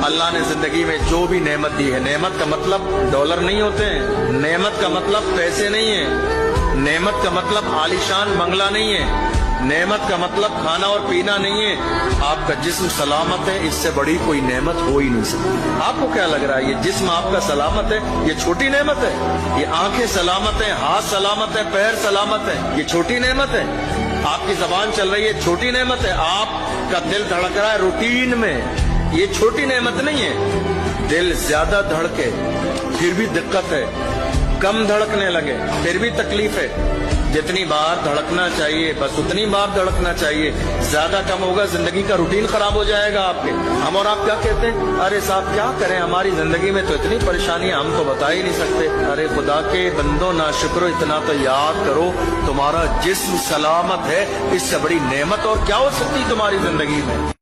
अल्लाह ने जिंदगी में जो भी नेमत दी है, नेमत का मतलब डॉलर नहीं होते हैं, नेमत का मतलब पैसे नहीं है, नेमत का मतलब आलीशान बंगला नहीं है, नेमत का मतलब खाना और पीना नहीं है। आपका जिस्म सलामत है, इससे बड़ी कोई नेमत हो ही नहीं सकती। आपको क्या लग रहा है ये जिस्म आपका सलामत है, ये छोटी नेमत है? ये आंखें सलामत है, हाथ सलामत है, पैर सलामत है, ये छोटी नेमत है? आपकी जबान चल रही है, छोटी नेमत है? आपका दिल धड़क रहा है रूटीन में, ये छोटी नेमत नहीं है। दिल ज्यादा धड़के फिर भी दिक्कत है, कम धड़कने लगे फिर भी तकलीफ है। जितनी बार धड़कना चाहिए बस उतनी बार धड़कना चाहिए, ज्यादा कम होगा जिंदगी का रूटीन खराब हो जाएगा आपके। हम और आप क्या कहते हैं, अरे साहब क्या करें, हमारी जिंदगी में तो इतनी परेशानी हम तो बता ही नहीं सकते। अरे खुदा के बंदो ना शुक्रो, इतना तो याद करो तुम्हारा जिस्म सलामत है, इससे बड़ी नेमत और क्या हो सकती तुम्हारी जिंदगी में।